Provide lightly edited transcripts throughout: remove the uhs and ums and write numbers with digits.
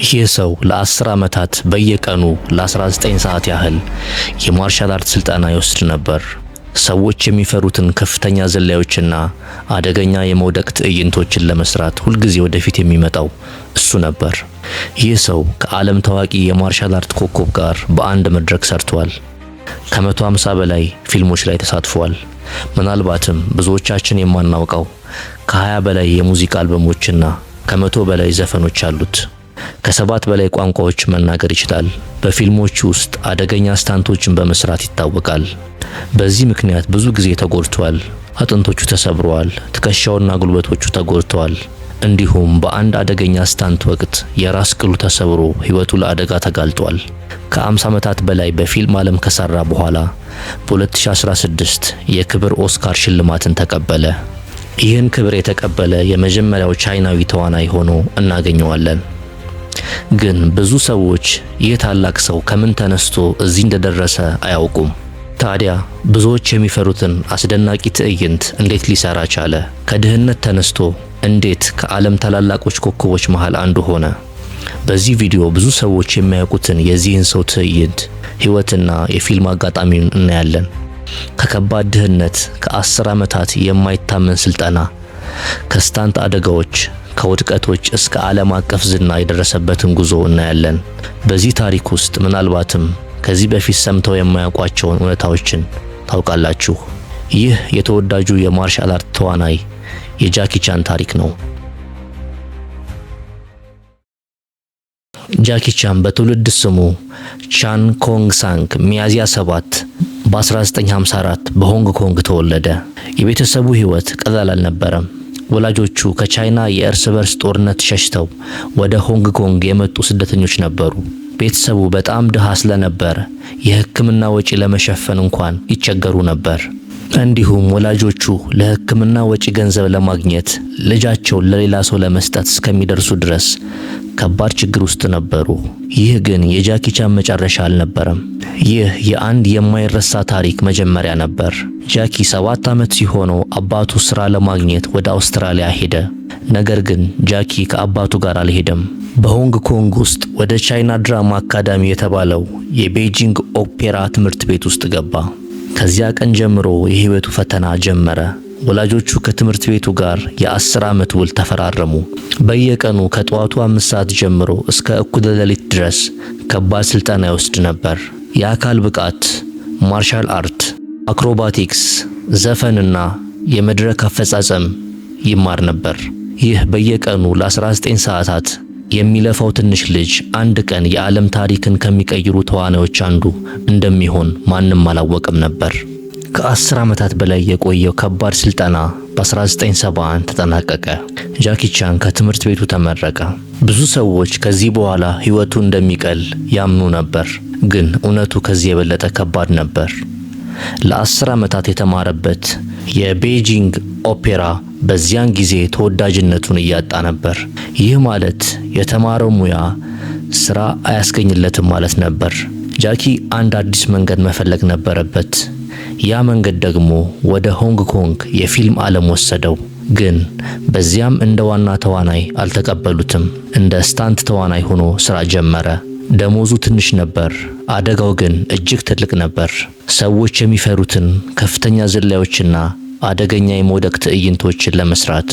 ይህ ሰው ለ10 ዓመታት በየቀኑ ለ19 ሰዓት ያህል የማርሻል አርት ስልጠና ይወስድ ነበር። ሰዎች የሚፈሩትን ከፍተኛ ዝላዮችና አደገኛ የመውደቅ ትዕይንቶችን ለመስራት ሁልጊዜ ወደፊት የሚመጣው እሱ ነበር። ይህ ሰው ከዓለም ታዋቂ የማርሻል አርት ኮከብ ጋር በአንድ መድረክ ሰርቷል። ከ150 በላይ ፊልሞች ላይ ተሳትፏል። ምናልባትም ብዙዎቻችን የማናውቀው ከ20 በላይ የሙዚቃ አልበሞችና ከ100 በላይ ዘፈኖች አሉት። ከ7 በላይ ቋንቋዎች መናገር ይችላል። በፊልሞቹ ውስጥ አደገኛ ስታንቶችን በመስራት ይታወቃል። በዚህ ምክንያት ብዙ ጊዜ ተጎድቷል። አጥንቶቹ ተሰብረዋል፣ ትከሻውና ጉልበቶቹ ተጎድተዋል። እንዲሁም በአንድ አደገኛ ስታንት ወቅት የራስ ቅሉ ተሰብሮ ሕይወቱ ለአደጋ ተጋልጧል። ከ50 ዓመታት በላይ በፊልም ዓለም ከሰራ በኋላ በ2016 የክብር ኦስካር ሽልማትን ተቀበለ። ይህን ክብር የተቀበለ የመጀመሪያው ቻይናዊ ተዋናይ ሆኖ እናገኘዋለን። ግን ብዙ ሰዎች ይህ ታላቅ ሰው ከምን ተነስቶ እዚህ እንደደረሰ አያውቁም። ታዲያ ብዙዎች የሚፈሩትን አስደናቂ ትዕይንት እንዴት ሊሰራ ቻለ? ከድህነት ተነስቶ እንዴት ከዓለም ታላላቆች ኮከቦች መሃል አንዱ ሆነ? በዚህ ቪዲዮ ብዙ ሰዎች የማያውቁትን የዚህን ሰው ትዕይንት፣ ሕይወትና የፊልም አጋጣሚውን እናያለን። ከከባድ ድህነት፣ ከ10 ዓመታት የማይታመን ስልጠና፣ ከስታንት አደጋዎች፣ ከውድቀቶች እስከ ዓለም አቀፍ ዝና የደረሰበትን ጉዞ እናያለን። በዚህ ታሪክ ውስጥ ምናልባትም ከዚህ በፊት ሰምተው የማያውቋቸውን እውነታዎችን ታውቃላችሁ። ይህ የተወዳጁ የማርሻል አርት ተዋናይ የጃኪ ቻን ታሪክ ነው። ጃኪ ቻን በትውልድ ስሙ ቻን ኮንግ ሳንግ ሚያዝያ 7 በ1954 በሆንግ ኮንግ ተወለደ። የቤተሰቡ ሕይወት ቀላል አልነበረም። ወላጆቹ ከቻይና የእርስ በርስ ጦርነት ሸሽተው ወደ ሆንግ ኮንግ የመጡ ስደተኞች ነበሩ። ቤተሰቡ በጣም ድሃ ስለነበር የሕክምና ወጪ ለመሸፈን እንኳን ይቸገሩ ነበር። እንዲሁም ወላጆቹ ለሕክምና ወጪ ገንዘብ ለማግኘት ልጃቸውን ለሌላ ሰው ለመስጠት እስከሚደርሱ ድረስ ከባድ ችግር ውስጥ ነበሩ። ይህ ግን የጃኪ ቻን መጨረሻ አልነበረም። ይህ የአንድ የማይረሳ ታሪክ መጀመሪያ ነበር። ጃኪ 7 ዓመት ሲሆነው አባቱ ሥራ ለማግኘት ወደ አውስትራሊያ ሄደ። ነገር ግን ጃኪ ከአባቱ ጋር አልሄደም። በሆንግ ኮንግ ውስጥ ወደ ቻይና ድራማ አካዳሚ የተባለው የቤጂንግ ኦፔራ ትምህርት ቤት ውስጥ ገባ። ከዚያ ቀን ጀምሮ የህይወቱ ፈተና ጀመረ። ወላጆቹ ከትምህርት ቤቱ ጋር የ10 ዓመት ውል ተፈራረሙ። በየቀኑ ከጠዋቱ 5 ሰዓት ጀምሮ እስከ እኩለ ሌሊት ድረስ ከባድ ስልጠና ይወስድ ነበር። የአካል ብቃት፣ ማርሻል አርት፣ አክሮባቲክስ፣ ዘፈንና የመድረክ አፈጻጸም ይማር ነበር። ይህ በየቀኑ ለ19 ሰዓታት የሚለፋው ትንሽ ልጅ አንድ ቀን የዓለም ታሪክን ከሚቀይሩ ተዋናዮች አንዱ እንደሚሆን ማንም አላወቀም ነበር። ከ10 ዓመታት በላይ የቆየው ከባድ ስልጠና በ1971 ተጠናቀቀ። ጃኪ ቻን ከትምህርት ቤቱ ተመረቀ። ብዙ ሰዎች ከዚህ በኋላ ሕይወቱ እንደሚቀል ያምኑ ነበር፣ ግን እውነቱ ከዚህ የበለጠ ከባድ ነበር። ለ10 ዓመታት የተማረበት የቤጂንግ ኦፔራ በዚያን ጊዜ ተወዳጅነቱን እያጣ ነበር። ይህ ማለት የተማረው ሙያ ስራ አያስገኝለትም ማለት ነበር። ጃኪ አንድ አዲስ መንገድ መፈለግ ነበረበት። ያ መንገድ ደግሞ ወደ ሆንግ ኮንግ የፊልም ዓለም ወሰደው። ግን በዚያም እንደ ዋና ተዋናይ አልተቀበሉትም። እንደ ስታንት ተዋናይ ሆኖ ስራ ጀመረ። ደሞዙ ትንሽ ነበር፣ አደጋው ግን እጅግ ትልቅ ነበር። ሰዎች የሚፈሩትን ከፍተኛ ዝላዮችና አደገኛ የመውደቅ ትዕይንቶችን ለመስራት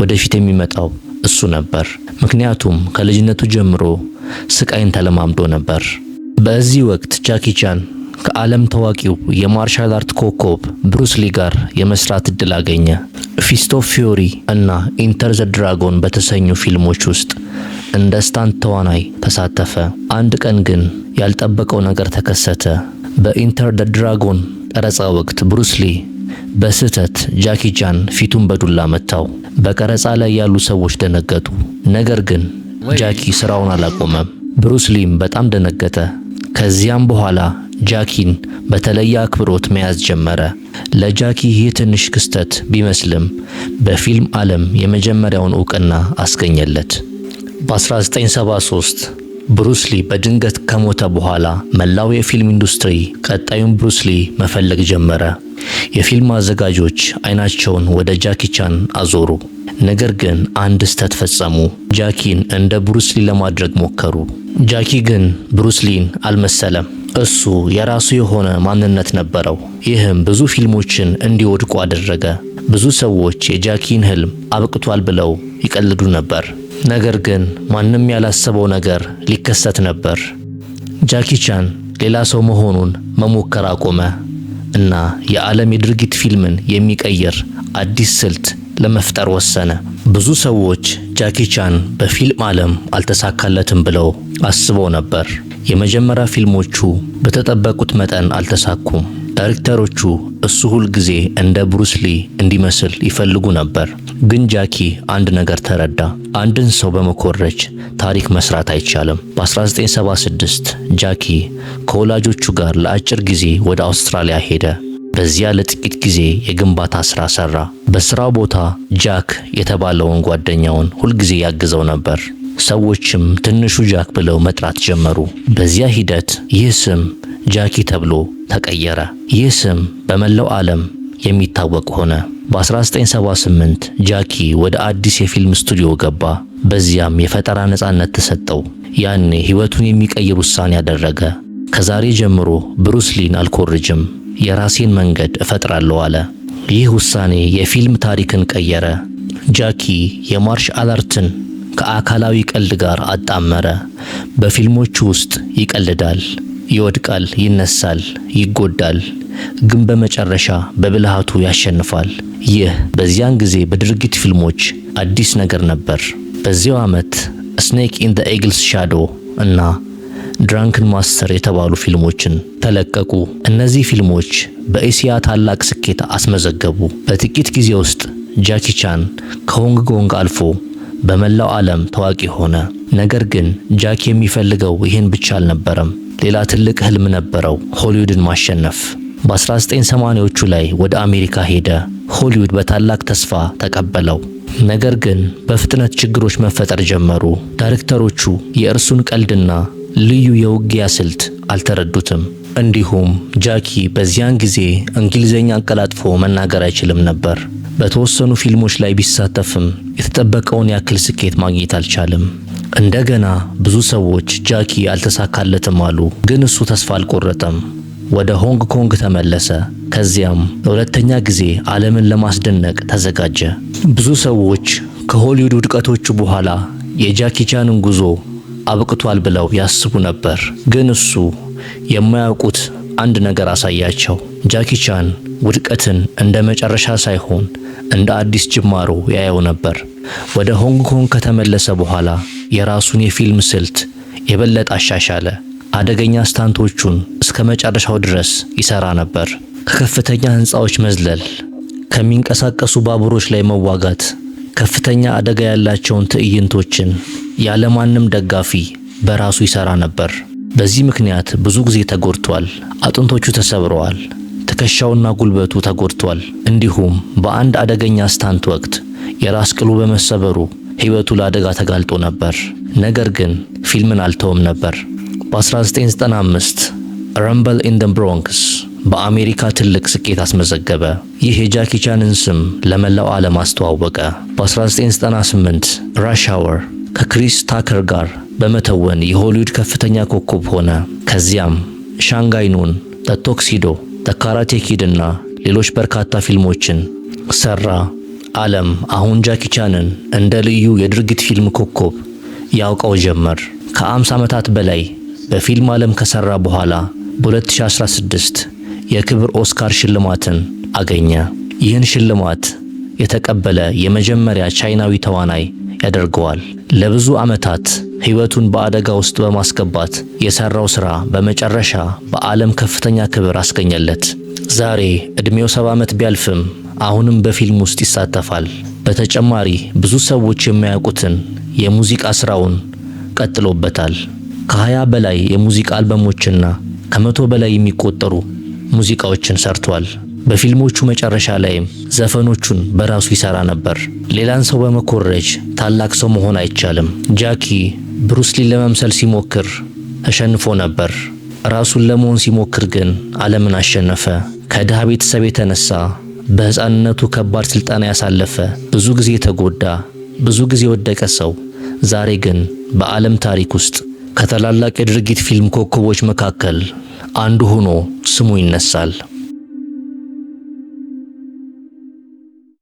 ወደፊት የሚመጣው እሱ ነበር። ምክንያቱም ከልጅነቱ ጀምሮ ስቃይን ተለማምዶ ነበር። በዚህ ወቅት ጃኪ ቻን ከዓለም ታዋቂው የማርሻል አርት ኮከብ ብሩስ ሊ ጋር የመስራት እድል አገኘ። ፊስት ኦፍ ፊውሪ እና ኢንተር ዘ ድራጎን በተሰኙ ፊልሞች ውስጥ እንደ ስታንት ተዋናይ ተሳተፈ። አንድ ቀን ግን ያልጠበቀው ነገር ተከሰተ። በኢንተር ዘ ድራጎን ቀረጻ ወቅት ብሩስ ሊ በስህተት ጃኪ ቻን ፊቱን በዱላ መታው። በቀረጻ ላይ ያሉ ሰዎች ደነገጡ። ነገር ግን ጃኪ ስራውን አላቆመም። ብሩስ ሊም በጣም ደነገጠ። ከዚያም በኋላ ጃኪን በተለየ አክብሮት መያዝ ጀመረ። ለጃኪ ይህ ትንሽ ክስተት ቢመስልም በፊልም ዓለም የመጀመሪያውን ዕውቅና አስገኘለት። በ1973 ብሩስ ሊ በድንገት ከሞተ በኋላ መላው የፊልም ኢንዱስትሪ ቀጣዩን ብሩስ ሊ መፈለግ ጀመረ። የፊልም አዘጋጆች አይናቸውን ወደ ጃኪ ቻን አዞሩ። ነገር ግን አንድ ስህተት ፈጸሙ። ጃኪን እንደ ብሩስ ሊ ለማድረግ ሞከሩ። ጃኪ ግን ብሩስ ሊን አልመሰለም። እሱ የራሱ የሆነ ማንነት ነበረው። ይህም ብዙ ፊልሞችን እንዲወድቁ አደረገ። ብዙ ሰዎች የጃኪን ህልም አብቅቷል ብለው ይቀልዱ ነበር። ነገር ግን ማንም ያላሰበው ነገር ሊከሰት ነበር። ጃኪ ቻን ሌላ ሰው መሆኑን መሞከር አቆመ እና የዓለም የድርጊት ፊልምን የሚቀይር አዲስ ስልት ለመፍጠር ወሰነ። ብዙ ሰዎች ጃኪ ቻን በፊልም ዓለም አልተሳካለትም ብለው አስበው ነበር። የመጀመሪያ ፊልሞቹ በተጠበቁት መጠን አልተሳኩም። ዳይሬክተሮቹ እሱ ሁል ጊዜ እንደ ብሩስ ሊ እንዲመስል ይፈልጉ ነበር። ግን ጃኪ አንድ ነገር ተረዳ። አንድን ሰው በመኮረጅ ታሪክ መስራት አይቻልም። በ1976 ጃኪ ከወላጆቹ ጋር ለአጭር ጊዜ ወደ አውስትራሊያ ሄደ። በዚያ ለጥቂት ጊዜ የግንባታ ስራ ሰራ። በስራው ቦታ ጃክ የተባለውን ጓደኛውን ሁልጊዜ ያግዘው ነበር። ሰዎችም ትንሹ ጃክ ብለው መጥራት ጀመሩ። በዚያ ሂደት ይህ ስም ጃኪ ተብሎ ተቀየረ። ይህ ስም በመላው ዓለም የሚታወቅ ሆነ። በ1978 ጃኪ ወደ አዲስ የፊልም ስቱዲዮ ገባ። በዚያም የፈጠራ ነጻነት ተሰጠው። ያኔ ህይወቱን የሚቀይር ውሳኔ ያደረገ። ከዛሬ ጀምሮ ብሩስ ሊን አልኮርጅም፣ የራሴን መንገድ እፈጥራለሁ አለ። ይህ ውሳኔ የፊልም ታሪክን ቀየረ። ጃኪ የማርሻል አርትን ከአካላዊ ቀልድ ጋር አጣመረ። በፊልሞቹ ውስጥ ይቀልዳል፣ ይወድቃል፣ ይነሳል፣ ይጎዳል፣ ግን በመጨረሻ በብልሃቱ ያሸንፋል። ይህ በዚያን ጊዜ በድርጊት ፊልሞች አዲስ ነገር ነበር። በዚያው ዓመት ስኔክ ኢን ዘ ኤግልስ ሻዶ እና ድራንክን ማስተር የተባሉ ፊልሞችን ተለቀቁ። እነዚህ ፊልሞች በእስያ ታላቅ ስኬት አስመዘገቡ። በጥቂት ጊዜ ውስጥ ጃኪ ቻን ከሆንግ ኮንግ አልፎ በመላው ዓለም ታዋቂ ሆነ። ነገር ግን ጃኪ የሚፈልገው ይህን ብቻ አልነበረም። ሌላ ትልቅ ህልም ነበረው፣ ሆሊውድን ማሸነፍ። በ1980ዎቹ ላይ ወደ አሜሪካ ሄደ። ሆሊውድ በታላቅ ተስፋ ተቀበለው። ነገር ግን በፍጥነት ችግሮች መፈጠር ጀመሩ። ዳይሬክተሮቹ የእርሱን ቀልድና ልዩ የውጊያ ስልት አልተረዱትም። እንዲሁም ጃኪ በዚያን ጊዜ እንግሊዘኛ አቀላጥፎ መናገር አይችልም ነበር። በተወሰኑ ፊልሞች ላይ ቢሳተፍም የተጠበቀውን ያክል ስኬት ማግኘት አልቻለም። እንደገና ብዙ ሰዎች ጃኪ አልተሳካለትም አሉ። ግን እሱ ተስፋ አልቆረጠም። ወደ ሆንግ ኮንግ ተመለሰ። ከዚያም ለሁለተኛ ጊዜ ዓለምን ለማስደነቅ ተዘጋጀ። ብዙ ሰዎች ከሆሊውድ ውድቀቶቹ በኋላ የጃኪ ቻንን ጉዞ አብቅቷል ብለው ያስቡ ነበር። ግን እሱ የማያውቁት አንድ ነገር አሳያቸው። ጃኪ ቻን ውድቀትን እንደ መጨረሻ ሳይሆን እንደ አዲስ ጅማሮ ያየው ነበር። ወደ ሆንግ ኮንግ ከተመለሰ በኋላ የራሱን የፊልም ስልት የበለጠ አሻሻለ። አደገኛ ስታንቶቹን እስከ መጨረሻው ድረስ ይሰራ ነበር። ከከፍተኛ ህንፃዎች መዝለል፣ ከሚንቀሳቀሱ ባቡሮች ላይ መዋጋት፣ ከፍተኛ አደጋ ያላቸውን ትዕይንቶችን ያለማንም ደጋፊ በራሱ ይሰራ ነበር። በዚህ ምክንያት ብዙ ጊዜ ተጎድቷል። አጥንቶቹ ተሰብረዋል። ትከሻውና ጉልበቱ ተጎድቷል። እንዲሁም በአንድ አደገኛ ስታንት ወቅት የራስ ቅሉ በመሰበሩ ህይወቱ ለአደጋ ተጋልጦ ነበር። ነገር ግን ፊልምን አልተውም ነበር። በ1995 ረምብል ኢን ዘ ብሮንክስ በአሜሪካ ትልቅ ስኬት አስመዘገበ። ይህ የጃኪ ቻንን ስም ለመላው ዓለም አስተዋወቀ። በ1998 ራሽ አወር ከክሪስ ታከር ጋር በመተወን የሆሊውድ ከፍተኛ ኮከብ ሆነ። ከዚያም ሻንጋይ ኑን፣ ዘ ቶክሲዶ፣ ዘ ካራቴ ኪድ እና ሌሎች በርካታ ፊልሞችን ሰራ። ዓለም አሁን ጃኪ ቻንን እንደ ልዩ የድርጊት ፊልም ኮከብ ያውቀው ጀመር። ከ50 ዓመታት በላይ በፊልም ዓለም ከሰራ በኋላ በ2016 የክብር ኦስካር ሽልማትን አገኘ። ይህን ሽልማት የተቀበለ የመጀመሪያ ቻይናዊ ተዋናይ ያደርገዋል። ለብዙ ዓመታት ህይወቱን በአደጋ ውስጥ በማስገባት የሰራው ሥራ በመጨረሻ በዓለም ከፍተኛ ክብር አስገኘለት። ዛሬ ዕድሜው 70 ዓመት ቢያልፍም አሁንም በፊልም ውስጥ ይሳተፋል። በተጨማሪ ብዙ ሰዎች የማያውቁትን የሙዚቃ ሥራውን ቀጥሎበታል። ከ20 በላይ የሙዚቃ አልበሞችና ከ100 በላይ የሚቆጠሩ ሙዚቃዎችን ሰርቷል። በፊልሞቹ መጨረሻ ላይም ዘፈኖቹን በራሱ ይሰራ ነበር። ሌላን ሰው በመኮረጅ ታላቅ ሰው መሆን አይቻልም። ጃኪ ብሩስሊ ለመምሰል ሲሞክር ተሸንፎ ነበር። ራሱን ለመሆን ሲሞክር ግን ዓለምን አሸነፈ። ከድሃ ቤተሰብ የተነሳ በሕፃንነቱ ከባድ ስልጠና ያሳለፈ፣ ብዙ ጊዜ ተጎዳ፣ ብዙ ጊዜ የወደቀ ሰው ዛሬ ግን በዓለም ታሪክ ውስጥ ከታላላቅ የድርጊት ፊልም ኮከቦች መካከል አንዱ ሆኖ ስሙ ይነሳል።